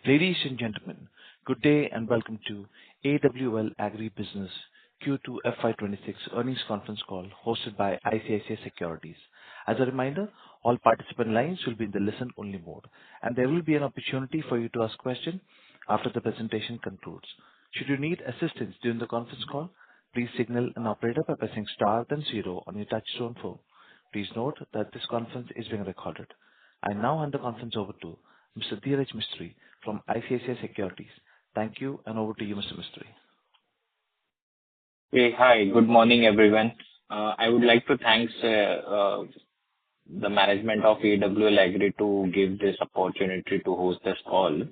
Ladies and gentlemen, good day and welcome to AWL Agri Business Q2 FY26 earnings conference call hosted by ICICI Securities. As a reminder, all participant lines will be in the listen-only mode, and there will be an opportunity for you to ask questions after the presentation concludes. Should you need assistance during the conference call, please signal an operator by pressing star then zero on your touch-tone phone. Please note that this conference is being recorded. I now hand the conference over to Mr. Dheeraj Mistry from ICICI Securities. Thank you, and over to you, Mr. Mistry. Hey, hi. Good morning, everyone. I would like to thank the management of AWL Agri to give this opportunity to host this call.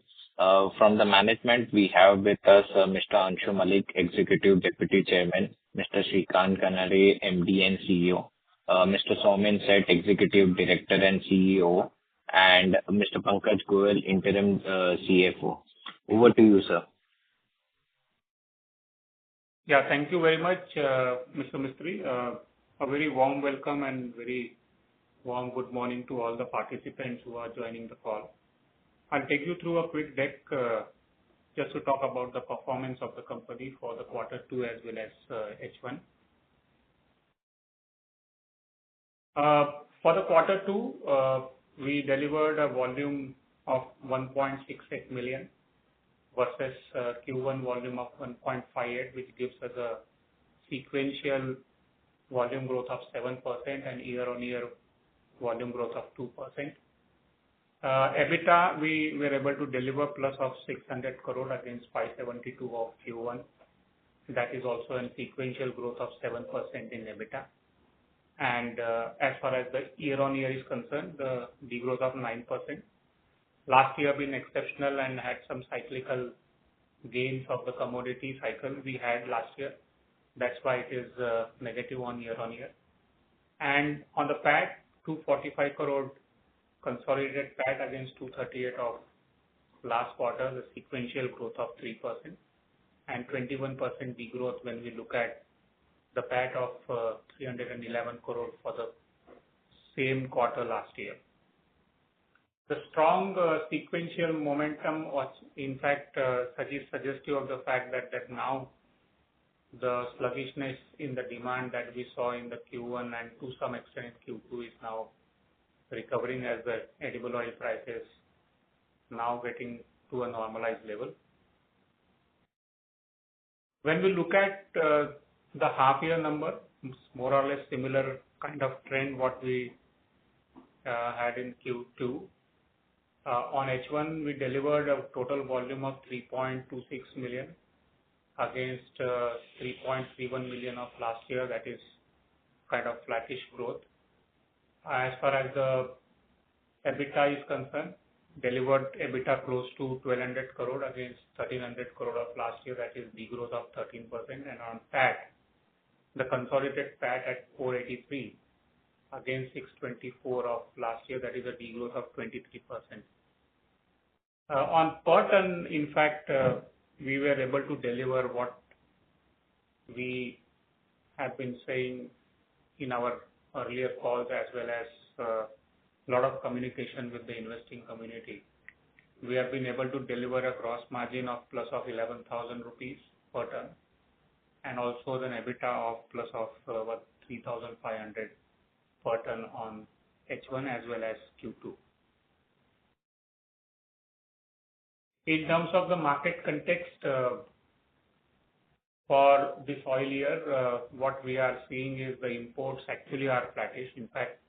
From the management, we have with us Mr. Anshu Malik, Executive Deputy Chairman, Mr. Shrikant Kanade, MD and CEO, Mr. Somin Seth, Executive Director and CEO, and Mr. Pankaj Goyal, Interim CFO. Over to you, sir. Yeah, thank you very much, Mr. Mistry. A very warm welcome and very warm good morning to all the participants who are joining the call. I'll take you through a quick deck just to talk about the performance of the company for the Q2 as well as H1. For the Q2, we delivered a volume of 1.68 million versus Q1 volume of 1.58, which gives us a sequential volume growth of 7% and year-on-year volume growth of 2%. EBITDA, we were able to deliver plus of 600 crore against 572 of Q1. That is also a sequential growth of 7% in EBITDA. And as far as the year-on-year is concerned, the degrowth of 9%. Last year been exceptional and had some cyclical gains of the commodity cycle we had last year. That's why it is negative on year-on-year. And on the PAT, 245 crore consolidated PAT against 238 of last quarter, the sequential growth of 3% and 21% degrowth when we look at the PAT of 311 crore for the same quarter last year. The strong sequential momentum was in fact suggestive of the fact that now the sluggishness in the demand that we saw in the Q1 and to some extent Q2 is now recovering as the edible oil prices now getting to a normalized level. When we look at the half year number, more or less similar kind of trend what we had in Q2. On H1, we delivered a total volume of 3.26 million against 3.31 million of last year. That is kind of flattish growth. As far as the EBITDA is concerned, delivered EBITDA close to 1200 crore against 1300 crore of last year. That is degrowth of 13%. And on PAT, the consolidated PAT at 483 against 624 of last year. That is a degrowth of 23%. On per ton, in fact, we were able to deliver what we have been saying in our earlier calls as well as a lot of communication with the investing community. We have been able to deliver a gross margin of plus of 11,000 rupees per ton and also an EBITDA of plus of 3,500 per ton on H1 as well as Q2. In terms of the market context, for this oil year, what we are seeing is the imports actually are flattish. In fact,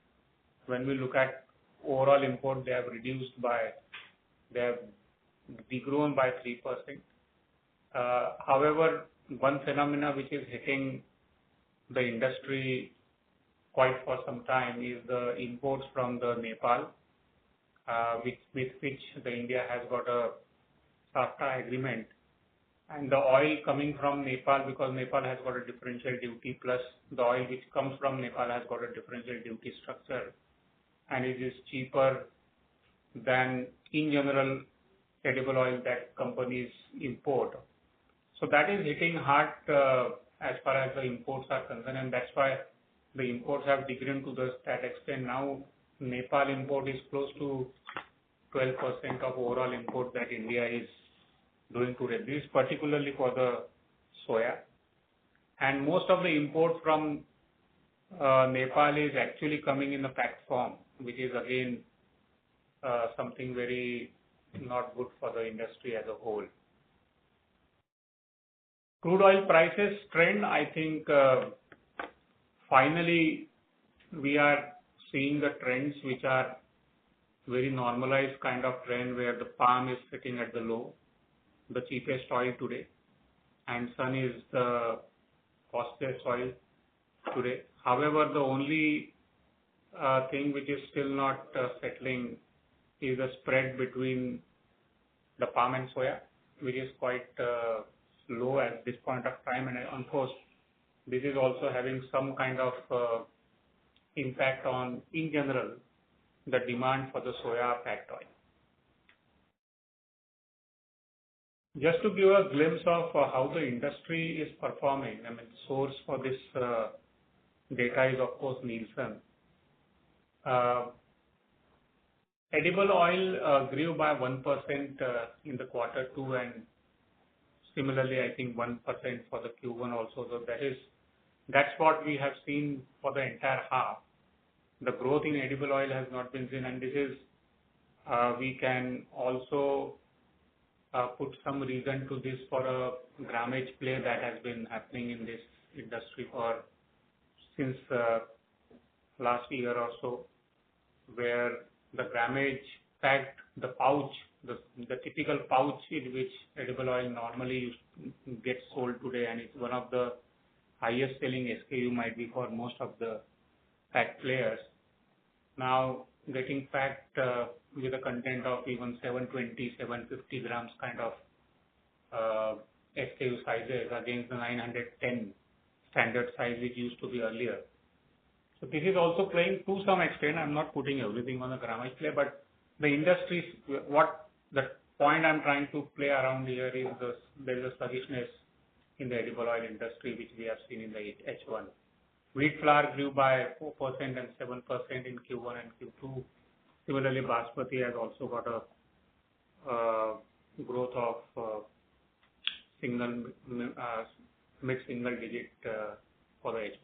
when we look at overall import, they have degrown by 3%. However, one phenomena which is hitting the industry quite for some time is the imports from the Nepal, with which the India has got a SAFTA agreement. And the oil coming from Nepal, because Nepal has got a differential duty, plus the oil which comes from Nepal has got a differential duty structure, and it is cheaper than, in general, edible oil that companies import. So that is hitting hard as far as the imports are concerned, and that's why the imports have declined to that extent. Now, Nepal import is close to 12% of overall import that India is doing to reduce, particularly for the soya. And most of the import from Nepal is actually coming in the packed form, which is again something very not good for the industry as a whole. Crude oil prices trend, I think finally we are seeing the trends which are very normalized kind of trend where the palm is sitting at the low, the cheapest oil today, and sun is the costliest oil today. However, the only thing which is still not settling is the spread between the palm and soya, which is quite low at this point of time, and of course this is also having some kind of impact on, in general, the demand for the soya packed oil. Just to give a glimpse of how the industry is performing, I mean, source for this data is of course Nielsen. Edible oil grew by 1% in the Q2, and similarly I think 1% for the Q1 also. So that's what we have seen for the entire half. The growth in edible oil has not been seen, and this is we can also put some reason to this for a grammage play that has been happening in this industry since last year or so, where the grammage packed, the pouch, the typical pouch in which edible oil normally gets sold today, and it's one of the highest selling SKU might be for most of the packed players, now getting packed with a content of even 720, 750 grams kind of SKU sizes against the 910 standard size which used to be earlier. So this is also playing to some extent. I'm not putting everything on the grammage play, but the industry, the point I'm trying to play around here is there is a sluggishness in the edible oil industry which we have seen in the H1. Wheat flour grew by 4% and 7% in Q1 and Q2. Similarly, Basmati has also got a growth of mid-single digit for the H1.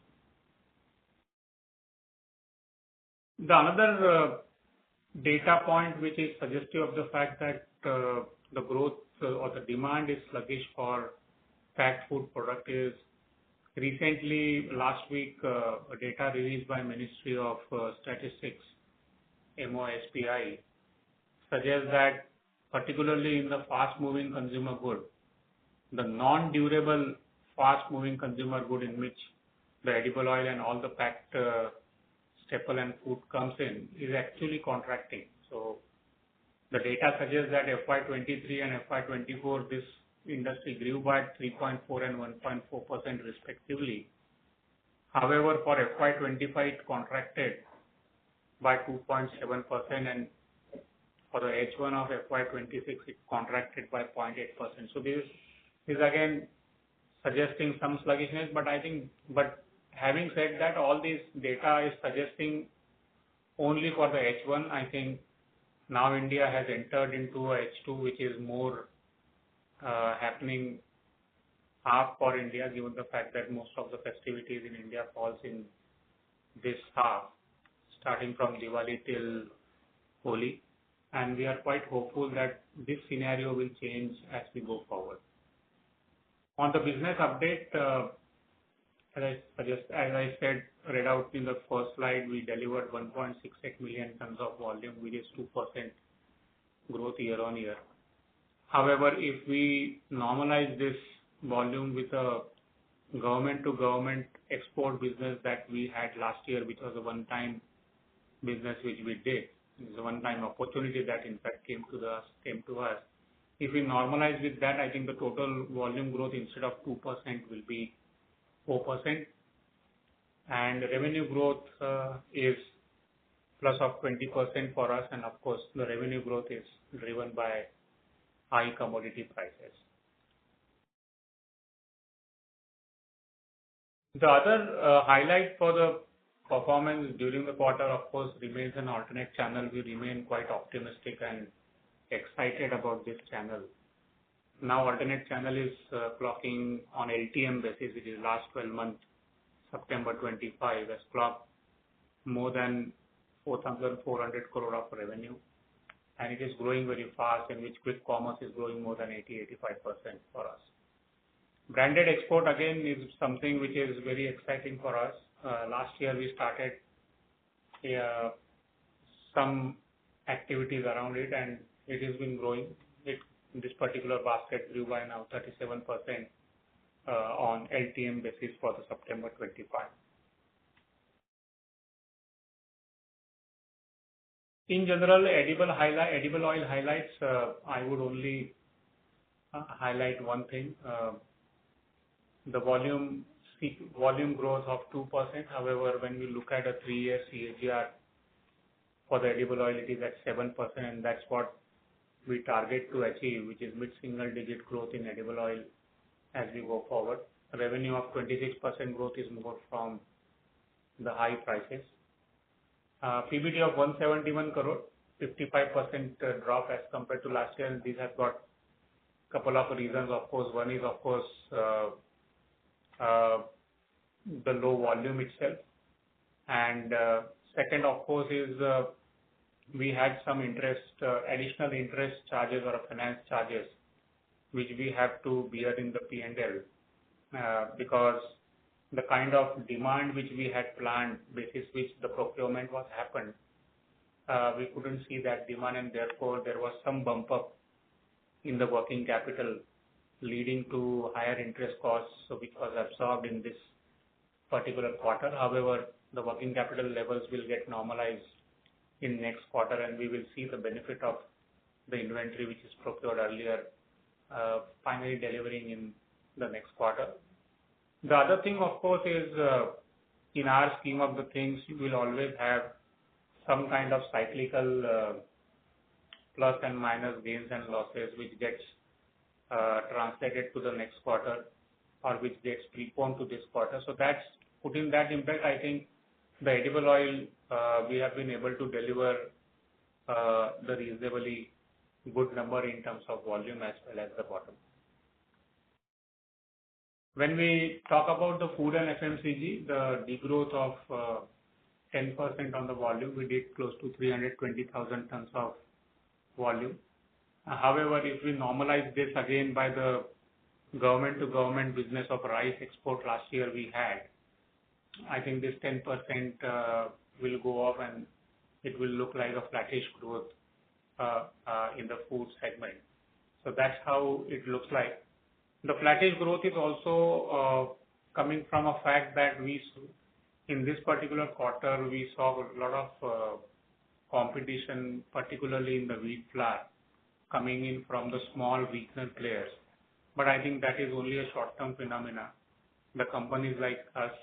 The another data point which is suggestive of the fact that the growth or the demand is sluggish for packed food product is recently, last week, a data released by Ministry of Statistics, MOSPI, suggests that particularly in the fast-moving consumer good, the non-durable fast-moving consumer good in which the edible oil and all the packed staple and food comes in is actually contracting. So the data suggests that FY23 and FY24 this industry grew by 3.4 and 1.4% respectively. However, for FY25 it contracted by 2.7%, and for the H1 of FY26 it contracted by 0.8%. So this is again suggesting some sluggishness, but having said that, all this data is suggesting only for the H1. I think now India has entered into a H2 which is more happening half for India, given the fact that most of the festivities in India falls in this half, starting from Diwali till Holi, and we are quite hopeful that this scenario will change as we go forward. On the business update, as I said, read out in the first slide, we delivered 1.68 million tons of volume, which is 2% growth year on year. However, if we normalize this volume with a government-to-government export business that we had last year, which was a one-time business which we did, it was a one-time opportunity that in fact came to us. If we normalize with that, I think the total volume growth instead of 2% will be 4%, and revenue growth is plus of 20% for us, and of course the revenue growth is driven by high commodity prices. The other highlight for the performance during the quarter, of course, remains an alternate channel. We remain quite optimistic and excited about this channel. Now, alternate channel is clocking on LTM basis, which is last 12 months, September 25, has clocked more than 4,400 crore of revenue, and it is growing very fast, in which quick commerce is growing more than 80-85% for us. Branded export again is something which is very exciting for us. Last year we started some activities around it, and it has been growing. This particular basket grew by now 37% on LTM basis for the September 25. In general, edible oil highlights, I would only highlight one thing. The volume growth of 2%. However, when we look at a 3-year CAGR for the edible oil, it is at 7%, and that's what we target to achieve, which is mid-single digit growth in edible oil as we go forward. A revenue of 26% growth is more from the high prices. PBT of 171 crore, 55% drop as compared to last year, and these have got a couple of reasons. Of course, one is the low volume itself, and second, of course, is we had some additional interest charges or finance charges, which we have to bear in the P&L because the kind of demand which we had planned, basis which the procurement was happened, we couldn't see that demand, and therefore there was some bump up in the working capital, leading to higher interest costs, which was absorbed in this particular quarter. However, the working capital levels will get normalized in next quarter, and we will see the benefit of the inventory which is procured earlier finally delivering in the next quarter. The other thing, of course, is in our scheme of the things, you will always have some kind of cyclical plus and minus gains and losses, which gets translated to the next quarter or which gets preponed to this quarter. So that's putting that impact. I think the edible oil, we have been able to deliver the reasonably good number in terms of volume as well as the bottom. When we talk about the food and FMCG, the degrowth of 10% on the volume, we did close to 320,000 tons of volume. However, if we normalize this again by the government-to-government business of rice export last year we had, I think this 10% will go up and it will look like a flattish growth in the food segment. So that's how it looks like. The flattish growth is also coming from a fact that in this particular quarter, we saw a lot of competition, particularly in the wheat flour, coming in from the small regional players. But I think that is only a short-term phenomena. The companies like us,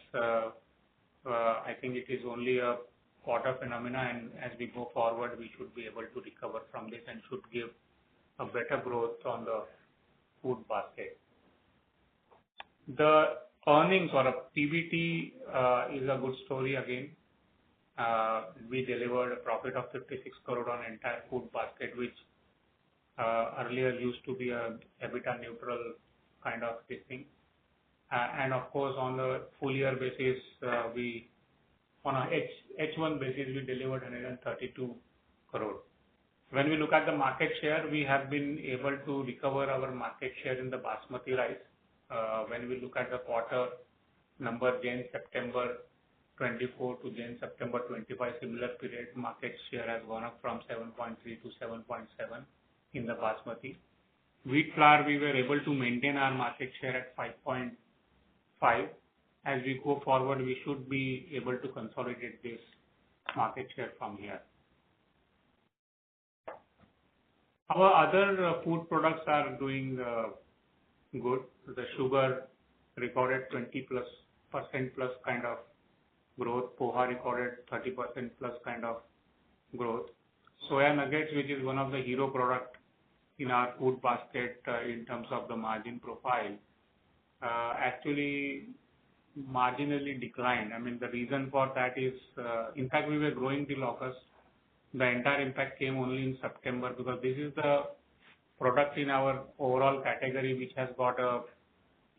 I think it is only a quarter phenomena, and as we go forward, we should be able to recover from this and should give a better growth on the food basket. The earnings or a PBT is a good story again. We delivered a profit of 56 crore on entire food basket, which earlier used to be a EBITDA neutral kind of thing. And of course, on the full year basis, on a H1 basis, we delivered 132 crore. When we look at the market share, we have been able to recover our market share in the basmati rice. When we look at the quarter number, Jan September 24 to Jan September 25, similar period, market share has gone up from 7.3 to 7.7 in the basmati. Wheat flour, we were able to maintain our market share at 5.5. As we go forward, we should be able to consolidate this market share from here. Our other food products are doing good. The sugar recorded 20% plus kind of growth. Poha recorded 30% plus kind of growth. Soya nuggets, which is one of the hero product in our food basket in terms of the margin profile, actually marginally declined. I mean, the reason for that is, in fact, we were growing till August. The entire impact came only in September because this is the product in our overall category which has got a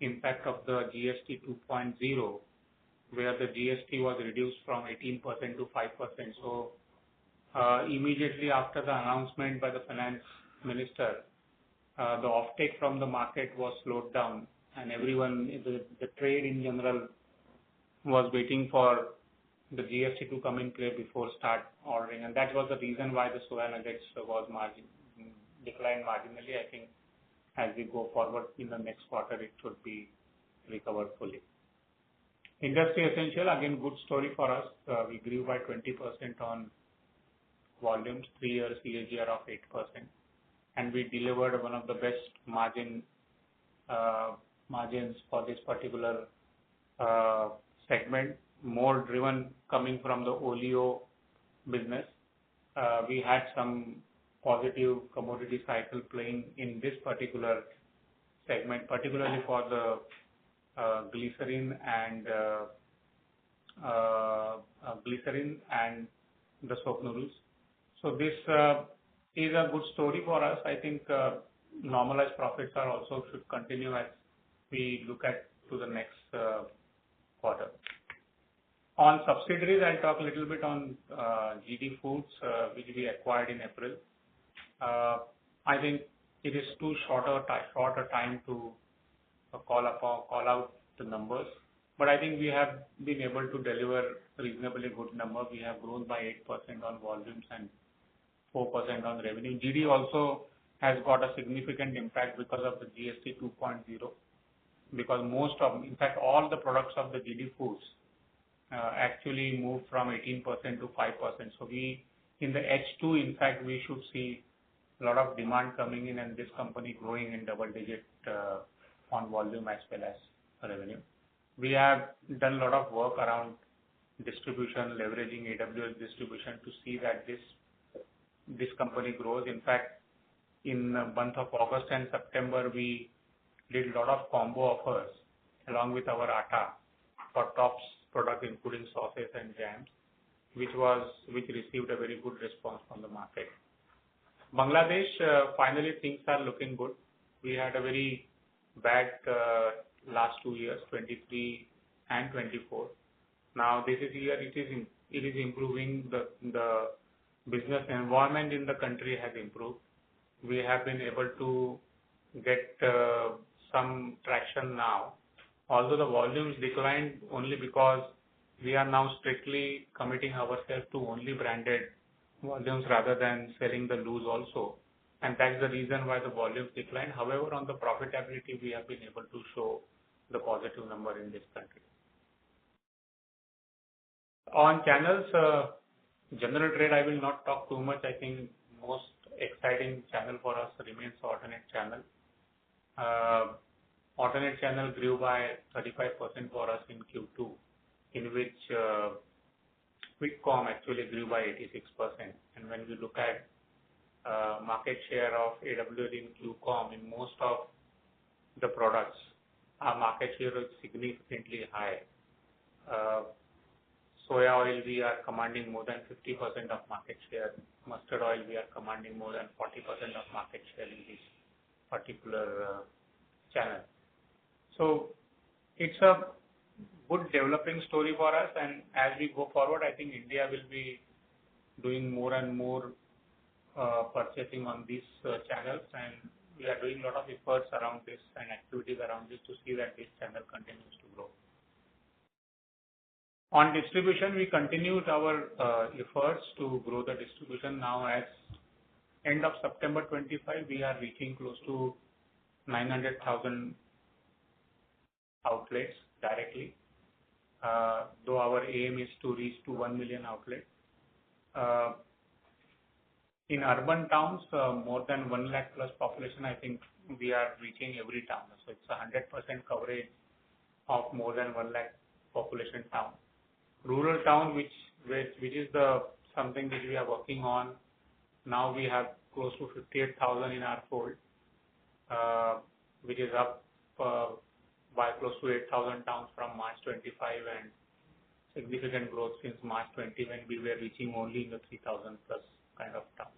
impact of the GST 2.0, where the GST was reduced from 18% to 5%. So immediately after the announcement by the finance minister, the offtake from the market was slowed down, and everyone, the trade in general, was waiting for the GST to come in play before start ordering, and that was the reason why the soya nuggets was declined marginally. I think as we go forward in the next quarter, it should be recovered fully. Industry essential, again, good story for us. We grew by 20% on volumes, 3-year CAGR of 8%, and we delivered one of the best margins for this particular segment, more driven coming from the oleo business. We had some positive commodity cycle playing in this particular segment, particularly for the glycerin and the soap noodles. So this is a good story for us. I think normalized profits are also should continue as we look at to the next quarter. On subsidiaries, I'll talk a little bit on GD Foods, which we acquired in April. I think it is too short a time to call out the numbers, but I think we have been able to deliver reasonably good number. We have grown by 8% on volumes and 4% on revenue. GD also has got a significant impact because of the GST 2.0, because in fact, all the products of the GD Foods actually moved from 18% to 5%. So in the H2, in fact, we should see a lot of demand coming in and this company growing in double digit on volume as well as revenue. We have done a lot of work around distribution, leveraging AWL distribution to see that this company grows. In fact, in the month of August and September, we did a lot of combo offers along with our atta for tops product, including sauces and jams, which received a very good response from the market. Bangladesh, finally things are looking good. We had a very bad last 2 years, 23 and 24. Now this year it is improving. The business environment in the country has improved. We have been able to get some traction now, although the volumes declined only because we are now strictly committing ourselves to only branded volumes rather than selling the loose also, and that's the reason why the volumes declined. However, on the profitability, we have been able to show the positive number in this country. On channels, general trade, I will not talk too much. I think most exciting channel for us remains alternate channel. Alternate channel grew by 35% for us in Q2, in which Quickcom actually grew by 86%. And when we look at market share of AWL in Q-Com, in most of the products, our market share is significantly high. Soya oil, we are commanding more than 50% of market share. Mustard oil, we are commanding more than 40% of market share in this particular channel. So it's a good developing story for us, and as we go forward, I think India will be doing more and more purchasing on these channels, and we are doing a lot of efforts around this and activities around this to see that this channel continues to grow. On distribution, we continued our efforts to grow the distribution. Now, as end of September 25, we are reaching close to 900,000 outlets directly, though our aim is to reach to 1 million outlets. In urban towns, more than 1 lakh plus population, I think we are reaching every town. So it's 100% coverage of more than 1 lakh population town. Rural town, which is something that we are working on. Now we have close to 58,000 in our fold, which is up by close to 8,000 tons from March 25 and significant growth since March 20 when we were reaching only in the 3,000 plus kind of tons.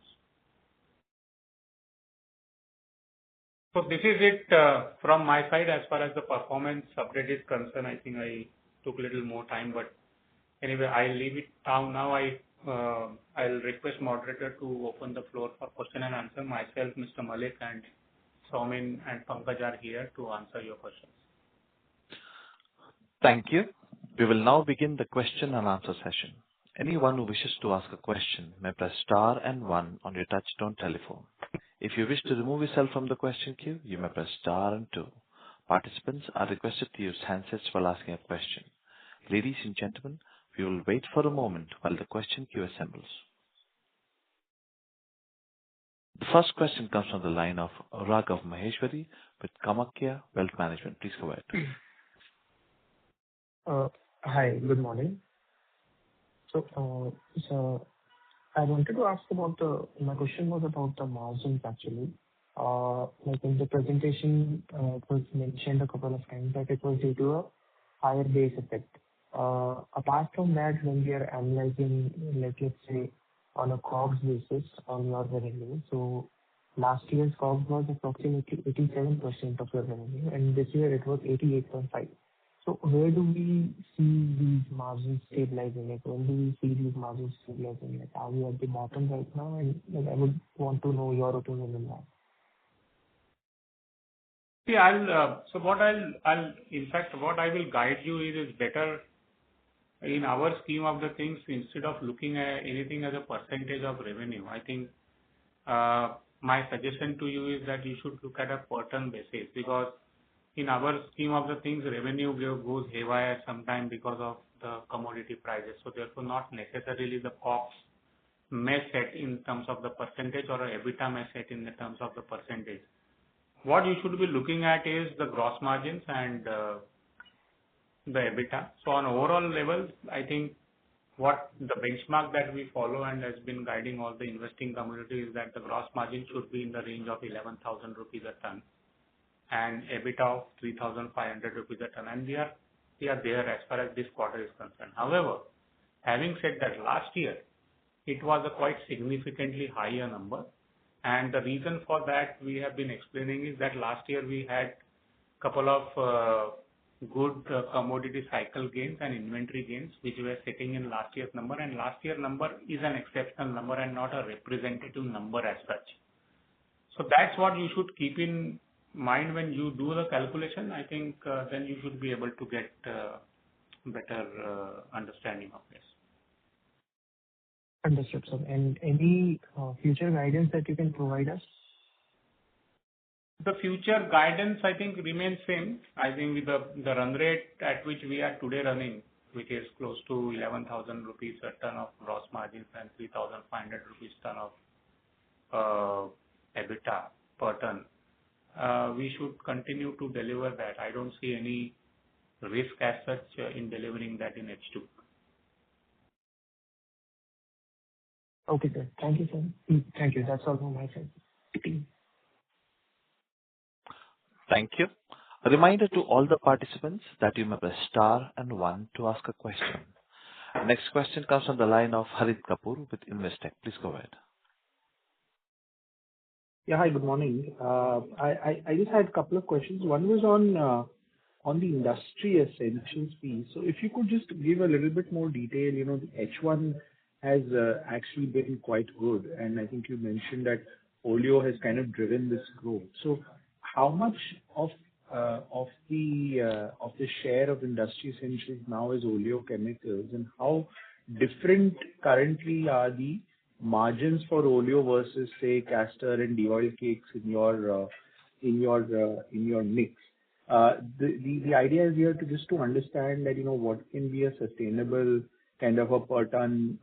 So this is it from my side as far as the performance update is concerned. I think I took a little more time, but anyway, I'll leave it down now. I'll request moderator to open the floor for question and answer. Myself, Mr. Malik and Saumin and Pankaj are here to answer your questions. Thank you. We will now begin the question and answer session. Anyone who wishes to ask a question may press star and one on your touchtone telephone. If you wish to remove yourself from the question queue, you may press star and two. Participants are requested to use handsets while asking a question. Ladies and gentlemen, we will wait for a moment while the question queue assembles. The first question comes from the line of Raghav Maheshwari with Kamakya Wealth Management. Please go ahead. Hi, good morning. So I wanted to ask about my question was about the margins actually. Like in the presentation, it was mentioned a couple of times that it was due to a higher base effect. Apart from that, when we are analyzing, like let's say on a COGS basis on your revenue, so last year's COGS was approximately 87% of your revenue, and this year it was 88.5. So where do we see these margins stabilizing? Like when do we see these margins stabilizing? Like are we at the bottom right now? And like, I would want to know your opinion on that. See, what I will guide you is better in our scheme of the things instead of looking at anything as a percentage of revenue. I think my suggestion to you is that you should look at a per ton basis because in our scheme of the things, revenue goes haywire sometime because of the commodity prices. So therefore, not necessarily the COGS may set in terms of the percentage or a EBITDA may set in the terms of the percentage. What you should be looking at is the gross margins and the EBITDA. So on overall level, I think what the benchmark that we follow and has been guiding all the investing community is that the gross margin should be in the range of 11,000 rupees a ton and EBITDA of 3,500 rupees a ton. And we are there as far as this quarter is concerned. However, having said that, last year it was a quite significantly higher number. And the reason for that we have been explaining is that last year we had a couple of good commodity cycle gains and inventory gains which were sitting in last year's number, and last year's number is an exceptional number and not a representative number as such. So that's what you should keep in mind when you do the calculation. I think then you should be able to get better understanding of this. Understood, sir. And any future guidance that you can provide us? The future guidance, I think, remains same. I think with the run rate at which we are today running, which is close to 11,000 rupees a ton of gross margins and 3,500 rupees ton of EBITDA per ton, we should continue to deliver that. I don't see any risk as such in delivering that in H2. Okay, sir. Thank you, sir. Thank you. That's all from my side. Thank you. A reminder to all the participants that you may press star and one to ask a question. Next question comes from the line of Harit Kapoor with Investec. Please go ahead. Yeah, hi, good morning. I just had a couple of questions. One was on the industry essentials piece. So if you could just give a little bit more detail, the H1 has actually been quite good, and I think you mentioned that Oleo has kind of driven this growth. So how much of the share of industry essentials now is oleochemicals, and how different currently are the margins for Oleo versus say castor and de-oil cakes in your mix? The idea is here to understand that what can be a sustainable kind of a per ton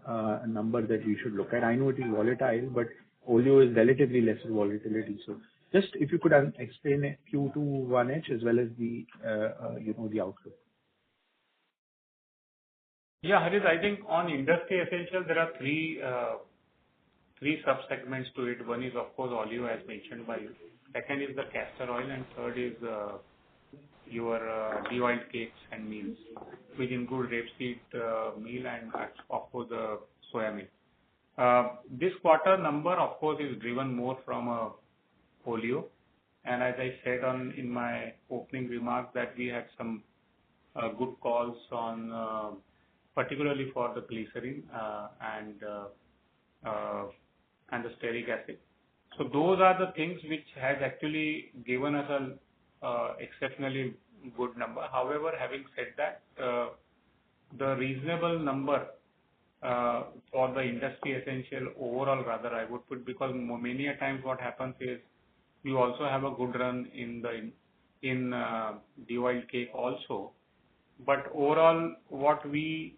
number that we should look at. I know it is volatile, but Oleo is relatively lesser volatility. So just if you could explain Q2 1H as well as the outlook. Yeah, Harit, I think on industry essentials there are three sub-segments to it. One is of course Oleo as mentioned by you. Second is the castor oil, and third is your de-oiled cakes and meals, which include rapeseed meal and of course the soya meal. This quarter number of course is driven more from polio, and as I said in my opening remarks that we had some good calls on particularly for the glycerin and the stearic acid. So those are the things which has actually given us a exceptionally good number. However, having said that, the reasonable number for the industry essential overall, rather I would put, because many a times what happens is you also have a good run in de-oiled cake also, but overall what we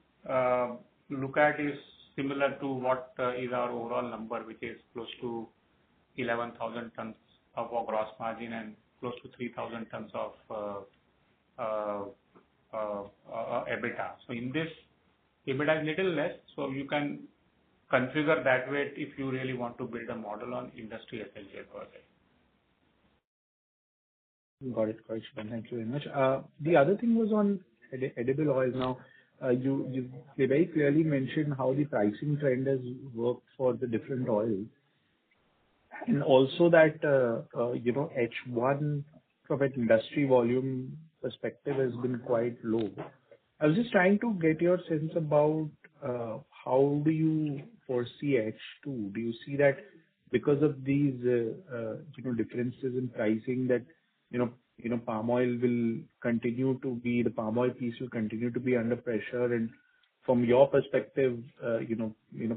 look at is similar to what is our overall number, which is close to 11,000 tons of our gross margin and close to 3,000 tons of EBITDA. So in this, EBITDA is little less, so you can configure that way if you really want to build a model on industry essential project. Got it. Thank you very much. The other thing was on edible oil. Now, you very clearly mentioned how the pricing trend has worked for the different oils. And also that, H1 from an industry volume perspective has been quite low. I was just trying to get your sense about how do you foresee H2? Do you see that because of these, differences in pricing that, palm oil will continue to be, the palm oil piece will continue to be under pressure, and from your perspective,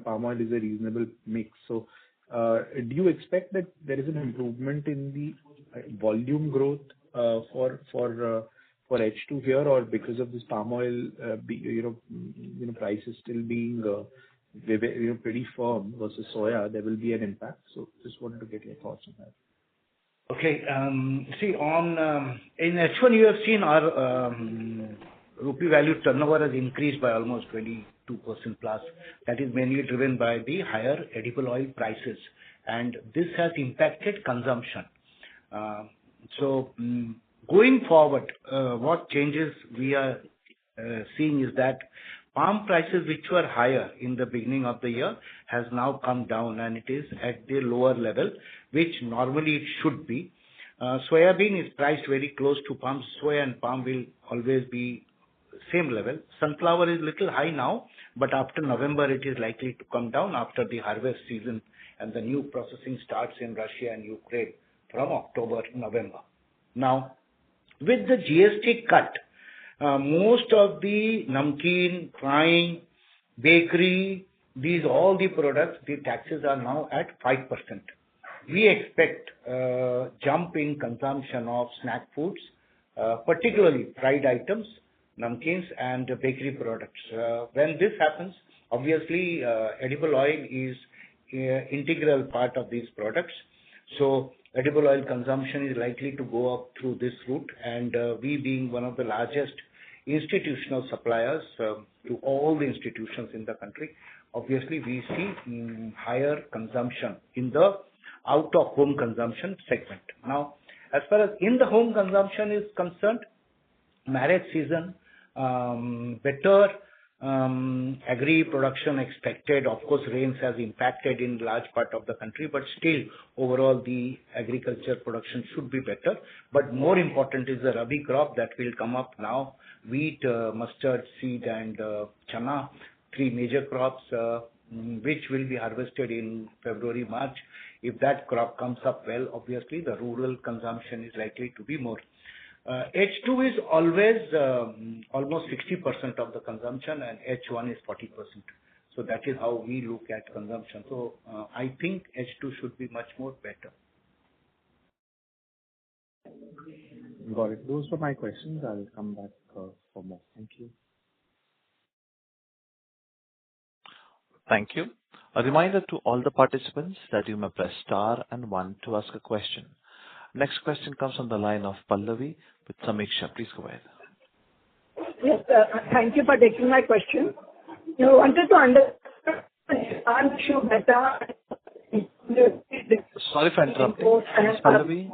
palm oil is a reasonable mix. So, do you expect that there is an improvement in the volume growth for H2 here, or because of this palm oil, prices still being pretty firm versus soya, there will be an impact? So, just wanted to get your thoughts on that. Okay. See, in H1 you have seen our rupee value turnover has increased by almost 22% plus. That is mainly driven by the higher edible oil prices, and this has impacted consumption. So going forward, what changes we are seeing is that palm prices, which were higher in the beginning of the year, has now come down and it is at the lower level, which normally it should be. Soybean is priced very close to palm. Soya and palm will always be same level. Sunflower is little high now, but after November it is likely to come down after the harvest season and the new processing starts in Russia and Ukraine from October, November. Now, with the GST cut, most of the namkeen, frying, bakery, all the products, the taxes are now at 5%. We expect jump in consumption of snack foods, particularly fried items, namkeens and bakery products. When this happens, obviously edible oil is an integral part of these products. So edible oil consumption is likely to go up through this route, and we being one of the largest institutional suppliers to all the institutions in the country, obviously we see higher consumption in the out-of-home consumption segment. Now, as far as in-the-home consumption is concerned, marriage season, better agri production expected. Of course, rains has impacted in large part of the country, but still overall the agriculture production should be better. But more important is the rabi crop that will come up now. Wheat, mustard seed and chana, three major crops which will be harvested in February, March. If that crop comes up well, obviously the rural consumption is likely to be more. H2 is always almost 60% of the consumption and H1 is 40%. So that is how we look at consumption. So I think H2 should be much more better. Got it. Those were my questions. I will come back for more. Thank you. Thank you. A reminder to all the participants that you may press star and 1 to ask a question. Next question comes from the line of Pallavi with Samiksha. Please go ahead. Yes, thank you for taking my question. You wanted to understand our issue better. Sorry for interrupting. Pallavi,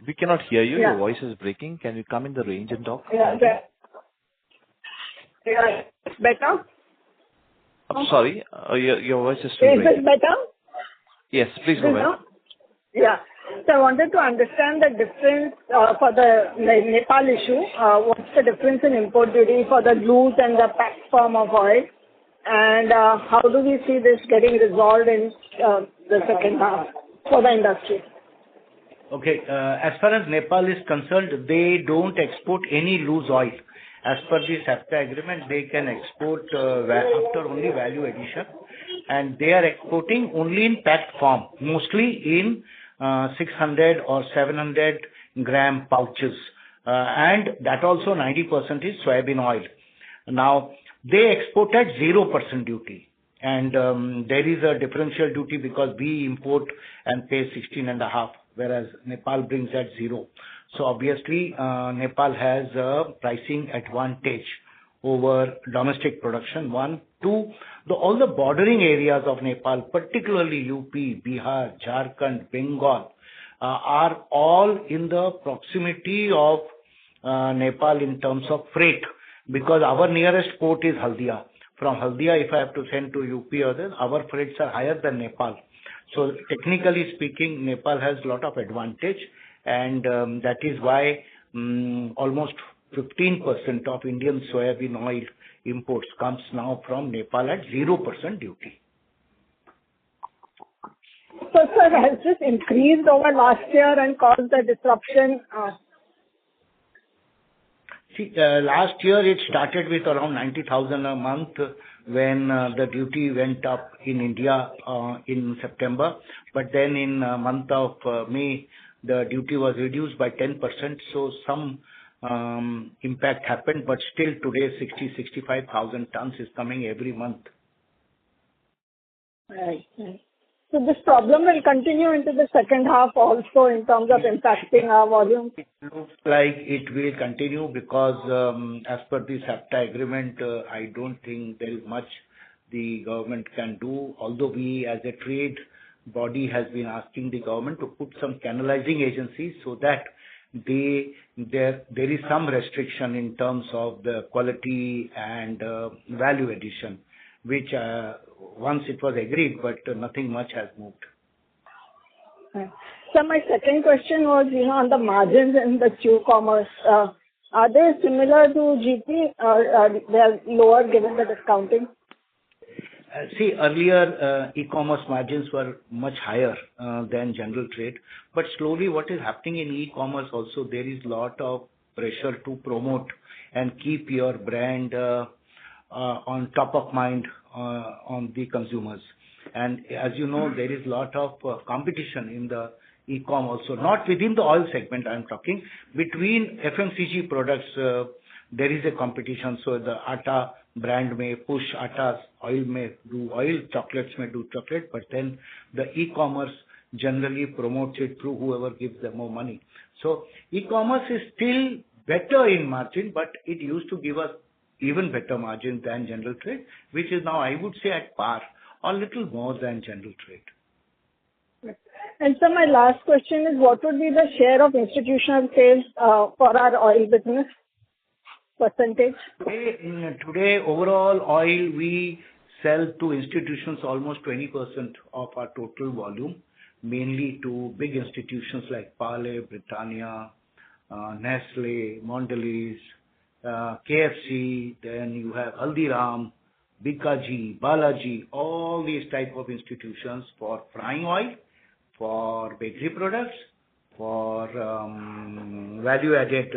We cannot hear you. Yeah. Your voice is breaking. Can you come in the range and talk? Yeah. It's better? I'm sorry. Your voice is still Is breaking. it better? Yes, please go ahead. Yeah. So I wanted to understand the difference for the Nepal issue. What's the difference in import duty for the loose and the packed form of oil? And how do we see this getting resolved in the second half for the industry? Okay. As far as Nepal is concerned, they don't export any loose oil. As per the SAFTA agreement, they can export after only value addition, and they are exporting only in packed form, mostly in 600 or 700 gram pouches, and that also 90% is soybean oil. Now, they export at 0% duty, and there is a differential duty because we import and pay 16.5, whereas Nepal brings at 0. So obviously, Nepal has a pricing advantage over domestic production. 1, 2, all the bordering areas of Nepal, particularly UP, Bihar, Jharkhand, Bengal, are all in the proximity of Nepal in terms of freight, because our nearest port is Haldia. From Haldia, if I have to send to UP or others, our freights are higher than Nepal. So technically speaking, Nepal has a lot of advantage, and that is why almost 15% of Indian soybean oil imports comes now from Nepal at 0% duty. So, sir, has this increased over last year and caused a disruption? See, last year it started with around 90,000 a month when the duty went up in India in September. But then in month of May, the duty was reduced by 10%. So some impact happened, but still today 65,000 tons is coming every month. Right. So this problem will continue into the second half also in terms of impacting our volume? It looks like it will continue because as per the SAFTA agreement, I don't think there is much the government can do, although we as a trade body has been asking the government to put some canalizing agencies so that there is some restriction in terms of the quality and value addition, which once it was agreed, but nothing much has moved. Right. So my second question was, on the margins in the Q-commerce, are they similar to GP or they are lower given the discounting? See, earlier e-commerce margins were much higher than general trade, but slowly what is happening in e-commerce also, there is a lot of pressure to promote and keep your brand on top of mind on the consumers. And as you know, there is a lot of competition in the e-com also, not within the oil segment I'm talking, between FMCG products there is a competition. So the Atta brand may push Atta's, oil may do oil, chocolates may do chocolate, but then the e-commerce generally promotes it through whoever gives them more money. So e-commerce is still better in margin, but it used to give us even better margin than general trade, which is now, I would say, at par or little more than general trade. And so my last question is, what would be the share of institutional sales for our oil business percentage? Today, overall oil, we sell to institutions almost 20% of our total volume, mainly to big institutions like Pale, Britannia, Nestle, Mondelez, KFC, then you have Haldiram, Bikaji, Balaji, all these type of institutions for frying oil, for bakery products, for value-added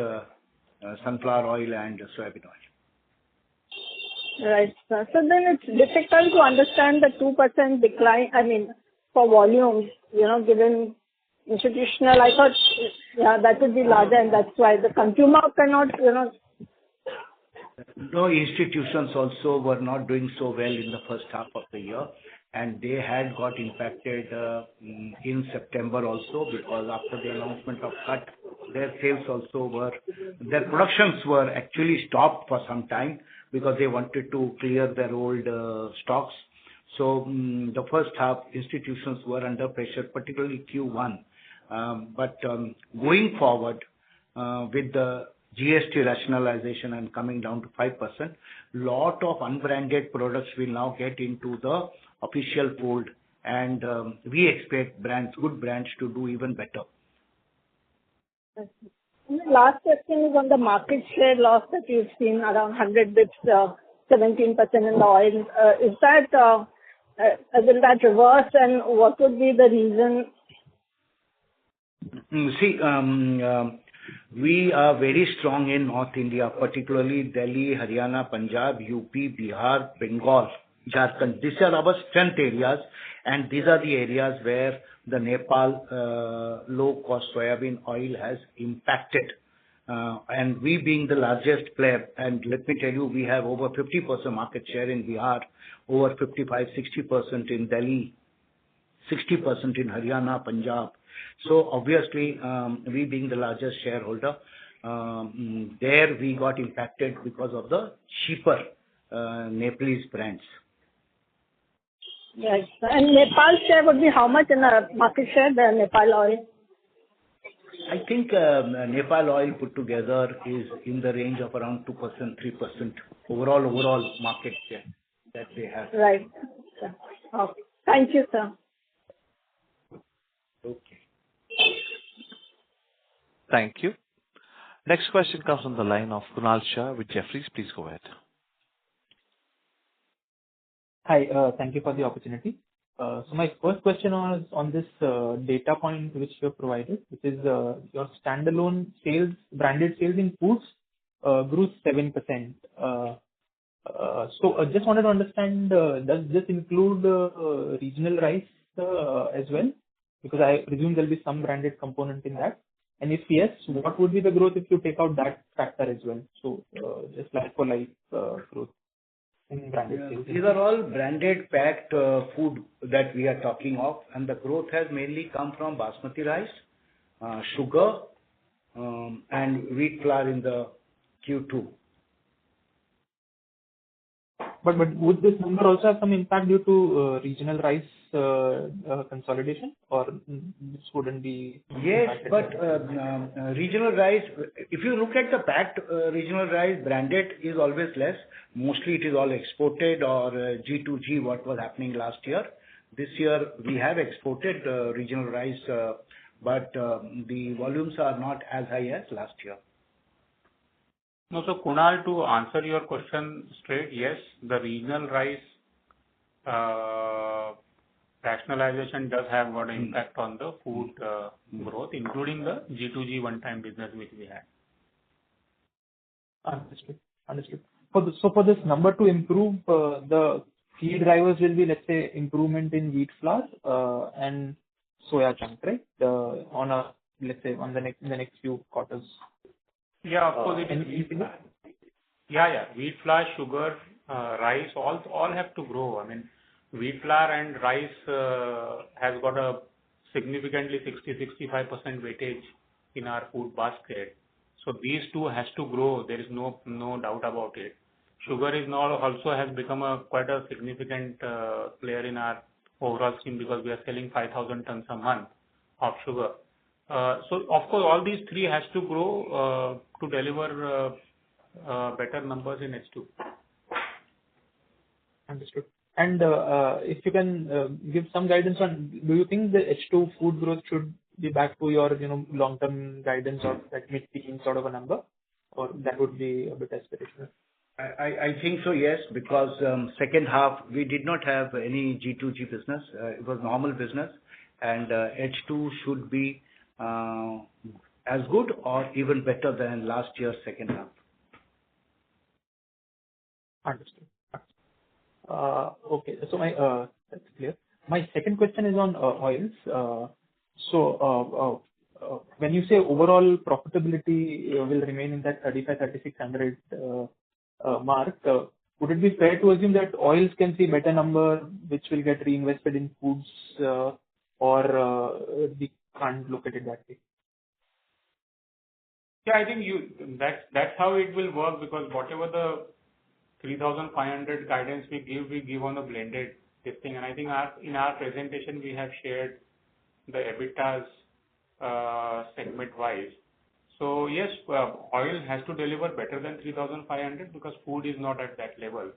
sunflower oil and soybean oil. Right, sir. So then it's difficult to understand the 2% decline, for volumes, given institutional. I thought, that would be larger, and that's why the consumer cannot, No, institutions also were not doing so well in the first half of the year, and they had got impacted in September also, because after the announcement of cut, their sales also their productions were actually stopped for some time because they wanted to clear their old stocks. So the first half institutions were under pressure, particularly Q1. Going forward, with the GST rationalization and coming down to 5%, lot of unbranded products will now get into the official fold, and we expect good brands to do even better. The last question is on the market share loss that you've seen around 100 bits, 17% in the oil. Will that reverse, and what would be the reason? We are very strong in North India, particularly Delhi, Haryana, Punjab, UP, Bihar, Bengal, Jharkhand. These are our strength areas, and these are the areas where the Nepal low-cost soybean oil has impacted. And we being the largest player, and let me tell you, we have over 50% market share in Bihar, over 55-60% in Delhi, 60% in Haryana, Punjab. So obviously, we being the largest shareholder, there we got impacted because of the cheaper Nepalese brands. Right. And Nepal share would be how much in the market share, the Nepal oil? I think Nepal oil put together is in the range of around 2%, 3% overall market share that they have. Right. Okay. Thank you, sir. Okay. Thank you. Next question comes from the line of Kunal Shah with Jefferies. Please go ahead. Hi, thank you for the opportunity. So my first question was on this data point which you have provided, which is your standalone sales, branded sales in foods grew 7%. So I just wanted to understand, does this include regional rice as well? Because I presume there'll be some branded component in that. And if yes, what would be the growth if you take out that factor as well? So just like for like growth in branded sales. These are all branded packed food that we are talking of, and the growth has mainly come from basmati rice, sugar, and wheat flour in the Q2. But would this number also have some impact due to regional rice consolidation, or this wouldn't be? Yes, but regional rice, if you look at the packed regional rice, branded is always less. Mostly it is all exported or G2G, what was happening last year. This year we have exported regional rice, but the volumes are not as high as last year. No, so Kunal, to answer your question straight, yes, the regional rice rationalization does have got an impact on the food growth, including the G2G one-time business which we had. Understood. For this number to improve, the key drivers will be, let's say, improvement in wheat flour and soya chunk, right? Let's say on the next few quarters. Yeah, of course it is. Yeah. Wheat flour, sugar, rice, all have to grow. I mean, wheat flour and rice has got a significantly 60-65% weightage in our food basket. So these two has to grow. There is no doubt about it. Sugar is now also has become quite a significant player in our overall scheme because we are selling 5,000 tons a month of sugar. So of course all these three has to grow to deliver better numbers in H2. Understood. And if you can give some guidance on, do you think the H2 food growth should be back to your long-term guidance of that mid-teen sort of a number, or that would be a bit aspirational? I think so, yes, because second half we did not have any G2G business. It was normal business, and H2 should be as good or even better than last year's second half. Understood. Okay, so that's clear. My second question is on oils. So when you say overall profitability will remain in that 35-3600 mark, would it be fair to assume that oils can see better number which will get reinvested in foods, or we can't look at it that way? Yeah, I think that's how it will work, because whatever the 3,500 guidance we give on the blended this thing, and I think in our presentation we have shared the EBITDAs segment-wise. So yes, oil has to deliver better than 3,500 because food is not at that level.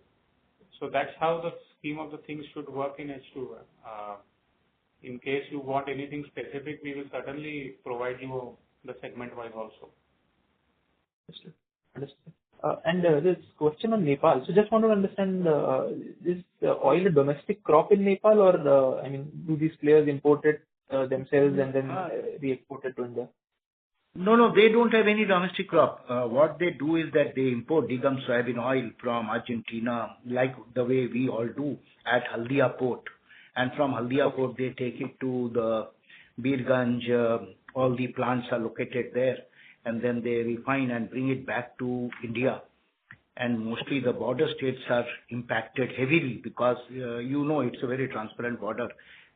So that's how the scheme of the things should work in H2. In case you want anything specific, we will certainly provide you the segment-wise also. Understood. Understood. And this question on Nepal. So just want to understand, is oil a domestic crop in Nepal, or I mean, do these players import it themselves and then re-export it to India? No, they don't have any domestic crop. What they do is that they import degummed soybean oil from Argentina, like the way we all do at Haldia port. And from Haldia port, they take it to the Birganj. All the plants are located there, and then they refine and bring it back to India. And mostly the border states are impacted heavily because, it's a very transparent border.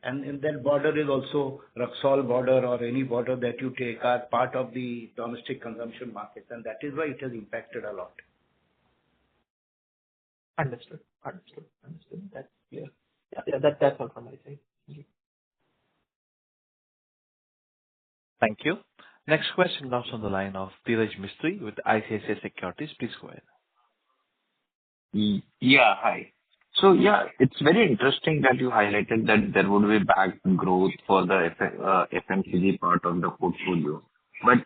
And in that border is also Raxol border or any border that you take are part of the domestic consumption market. And that is why it has impacted a lot. Understood. That's clear. Yeah, that's all from my side. Thank you. Thank you. Next question comes on the line of Dheeraj Mistry with ICICI Securities. Please go ahead. Yeah, hi. So yeah, it's very interesting that you highlighted that there would be back growth for the FMCG part of the portfolio. But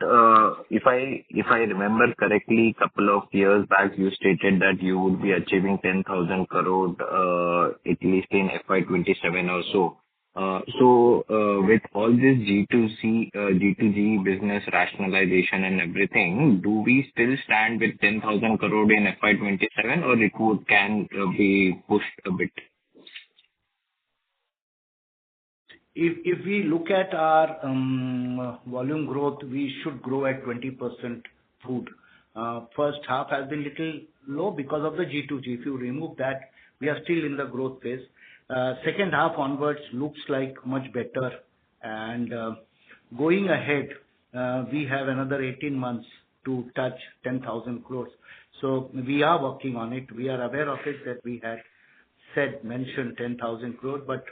if I remember correctly, couple of years back, you stated that you would be achieving 10,000 crore at least in FY27 or so. With all this G2G business rationalization and everything, do we still stand with 10,000 crore in FY27, or it can be pushed a bit? If we look at our volume growth, we should grow at 20% food. First half has been little low because of the G2G. If you remove that, we are still in the growth phase. Second half onwards looks like much better. And going ahead, we have another 18 months to touch 10,000 crores. So we are working on it. We are aware of it that we had mentioned 10,000 crores, but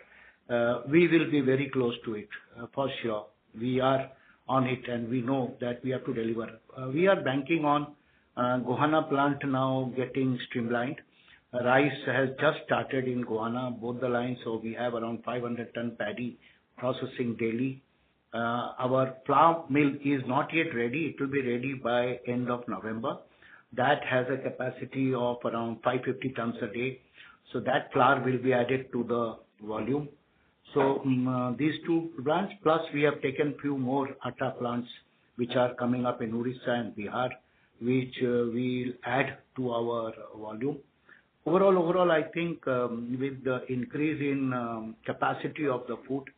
we will be very close to it for sure. We are on it and we know that we have to deliver. We are banking on Gohana plant now getting streamlined. Rice has just started in Gohana, both the lines, so we have around 500 ton paddy processing daily. Our flour mill is not yet ready. It will be ready by end of November. That has a capacity of around 550 tons a day. So that flour will be added to the volume. So these two plants, plus we have taken few more atta plants which are coming up in Orissa and Bihar, which will add to our volume. Overall, I think with the increase in capacity of the food,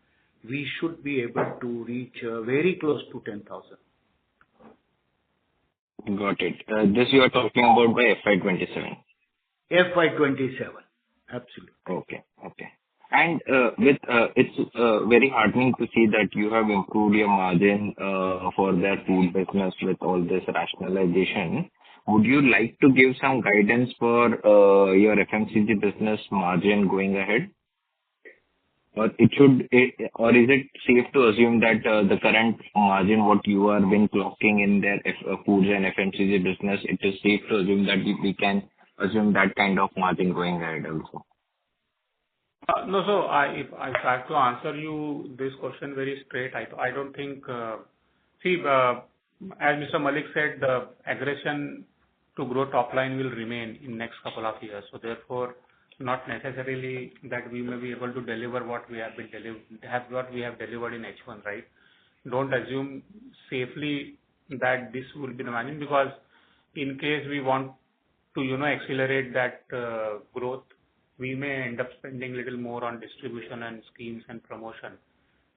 we should be able to reach very close to 10,000. Got it. This you are talking about by FY27. FY27, absolutely. Okay. And it's very heartening to see that you have improved your margin for their food business with all this rationalization. Would you like to give some guidance for your FMCG business margin going ahead? Or is it safe to assume that the current margin what you have been clocking in their foods and FMCG business, it is safe to assume that we can assume that kind of margin going ahead also? No, so if I try to answer you this question very straight, I don't think, as Mr. Malik said, the aggression to grow top line will remain in next couple of years. So therefore, not necessarily that we may be able to deliver what we have delivered in H1, right? Don't assume safely that this will be the margin, because in case we want to, accelerate that growth, we may end up spending a little more on distribution and schemes and promotion.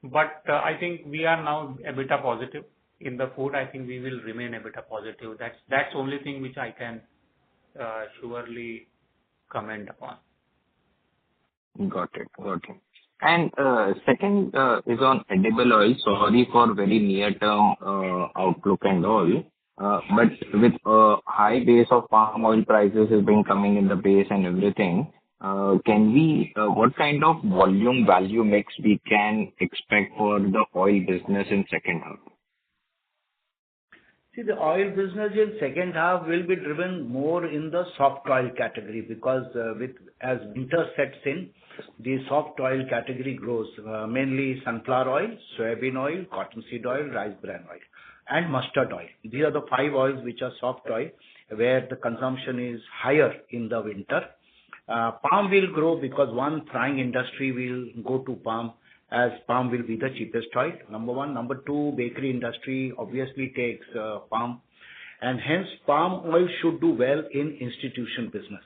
But I think we are now EBITDA positive. In the food, I think we will remain EBITDA positive. That's the only thing which I can surely comment upon. Got it. And second is on edible oil. Sorry for very near-term outlook and all. But with high base of palm oil prices has been coming in the base and everything, What kind of volume value mix we can expect for the oil business in second half? See, the oil business in second half will be driven more in the soft oil category because as winter sets in, the soft oil category grows, mainly sunflower oil, soybean oil, cottonseed oil, rice bran oil, and mustard oil. These are the 5 oils which are soft oil, where the consumption is higher in the winter. Palm will grow because one, frying industry will go to palm, as palm will be the cheapest oil, number one. Number two, bakery industry obviously takes palm, and hence palm oil should do well in institution business.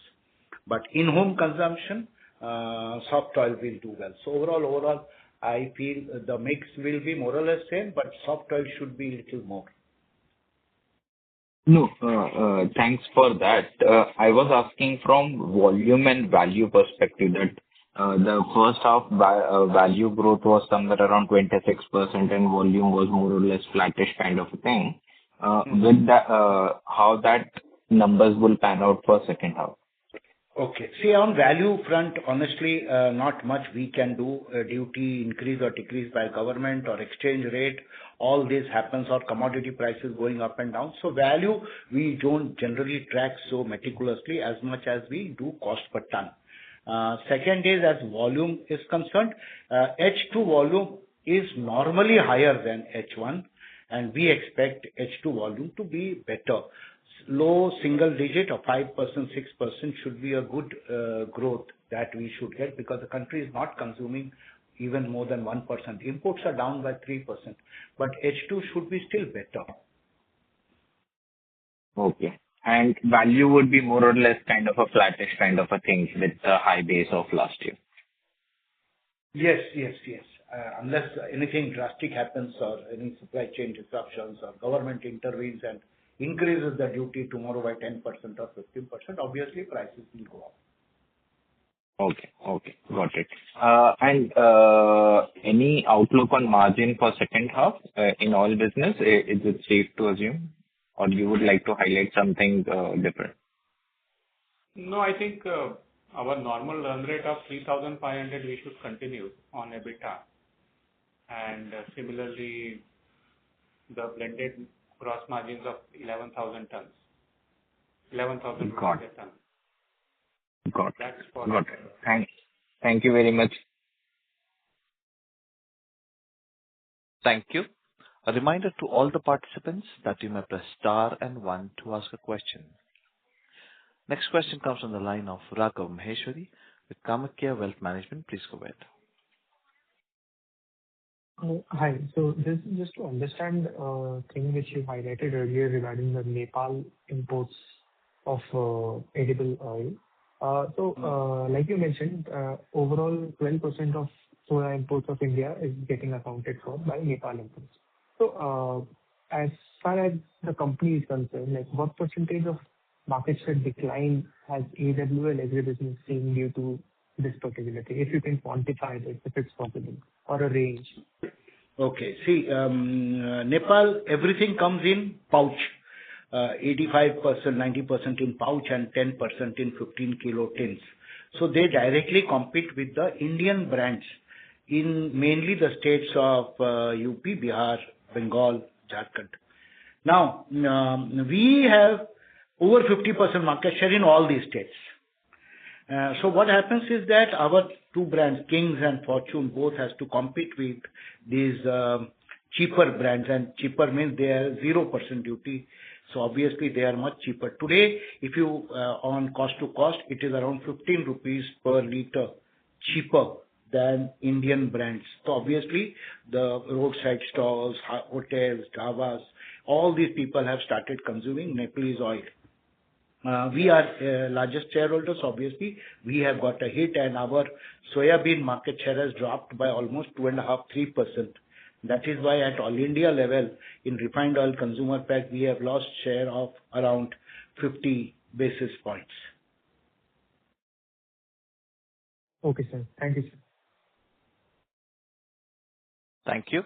But in-home consumption, soft oil will do well. So overall, I feel the mix will be more or less same, but soft oil should be little more. No, thanks for that. I was asking from volume and value perspective that the first half value growth was somewhere around 26% and volume was more or less flattish kind of a thing. With that, how that numbers will pan out for second half? Okay. See, on value front, honestly, not much we can do. Duty increase or decrease by government or exchange rate, all this happens, or commodity prices going up and down. So value, we don't generally track so meticulously as much as we do cost per ton. Second is, as volume is concerned, H2 volume is normally higher than H1, and we expect H2 volume to be better. Low single digit or 5%, 6% should be a good growth that we should get, because the country is not consuming even more than 1%. Imports are down by 3%, but H2 should be still better. Okay. And value would be more or less kind of a flattish kind of a thing with the high base of last year. Yes. Unless anything drastic happens or any supply chain disruptions or government intervenes and increases the duty tomorrow by 10% or 15%, obviously prices will go up. Okay, got it. And any outlook on margin for second half in oil business? Is it safe to assume, or you would like to highlight something different? No, I think our normal run rate of 3,500 we should continue on EBITDA, and similarly the blended gross margins of 11,000 tons. 11,000 Got a it. ton. Got That's it. for Got it. Thank you very much. Thank you. A reminder to all the participants that you may press star and one to ask a question. Next question comes from the line of Raghav Maheshwari with Kamakya Wealth Management. Please go ahead. Hi. So this is just to understand thing which you highlighted earlier regarding the Nepal imports of edible oil. Like you mentioned, overall 12% of soya imports of India is getting accounted for by Nepal imports. So as far as the company is concerned, like what percentage of market share decline has AWL Agri Business seen due to this particular thing? If you can quantify this, if it's possible, or a range. Okay. See, Nepal, everything comes in pouch. 85%, 90% in pouch and 10% in 15 kilo tins. So they directly compete with the Indian brands in mainly the states of UP, Bihar, Bengal, Jharkhand. Now, we have over 50% market share in all these states. So what happens is that our two brands, Kings and Fortune, both has to compete with these cheaper brands, and cheaper means they are 0% duty. So obviously they are much cheaper. Today, if you on cost to cost, it is around 15 rupees per liter cheaper than Indian brands. So obviously the roadside stalls, hotels, dhabas, all these people have started consuming Nepalese oil. We are largest shareholders, obviously. We have got a hit, and our soybean market share has dropped by almost 2.5-3%. That is why at all India level, in refined oil consumer pack, we have lost share of around 50 basis points. Okay, sir. Thank you, sir. Thank you.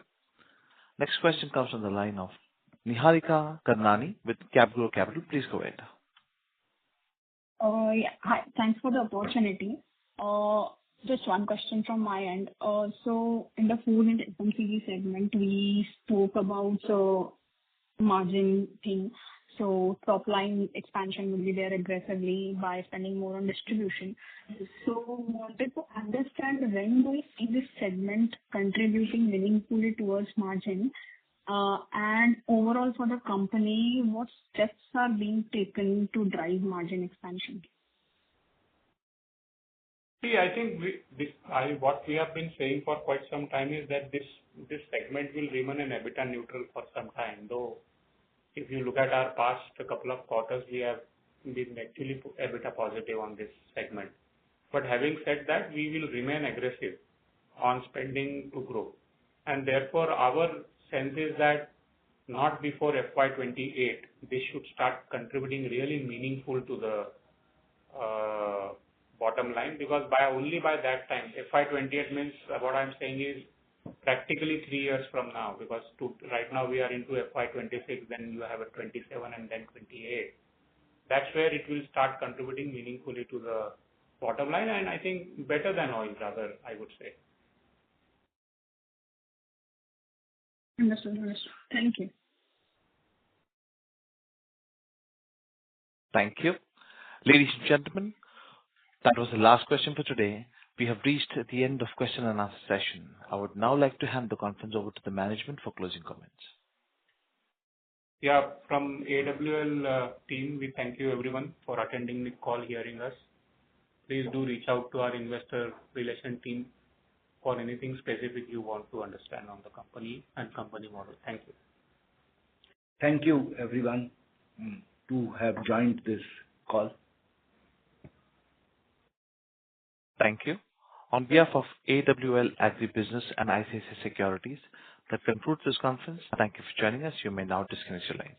Next question comes from the line of Niharika Karnani with CapGrow Capital. Please go ahead. Yeah. Hi. Thanks for the opportunity. Just one question from my end. So in the food and FMCG segment, we spoke about margin thing. So top line expansion will be there aggressively by spending more on distribution. So wanted to understand when do we see this segment contributing meaningfully towards margin? And overall for the company, what steps are being taken to drive margin expansion? See, I think what we have been saying for quite some time is that this segment will remain an EBITDA neutral for some time. Though, if you look at our past couple of quarters, we have been actually EBITDA positive on this segment. But having said that, we will remain aggressive on spending to grow. And therefore, our sense is that not before FY28, this should start contributing really meaningful to the bottom line, because only by that time, FY28 means what I'm saying is practically 3 years from now, because right now we are into FY26, then you have a 27 and then 28. That's where it will start contributing meaningfully to the bottom line, and I think better than oil, rather, I would say. Understood. Thank you. Thank you. Ladies and gentlemen, that was the last question for today. We have reached the end of question and answer session. I would now like to hand the conference over to the management for closing comments. Yeah, from AWL team, we thank you everyone for attending the call, hearing us. Please do reach out to our investor relation team for anything specific you want to understand on the company and company model. Thank you. Thank you, everyone, to have joined this call. Thank you. On behalf of AWL Agri Business and ICICI Securities, that concludes this conference. Thank you for joining us. You may now disconnect your lines.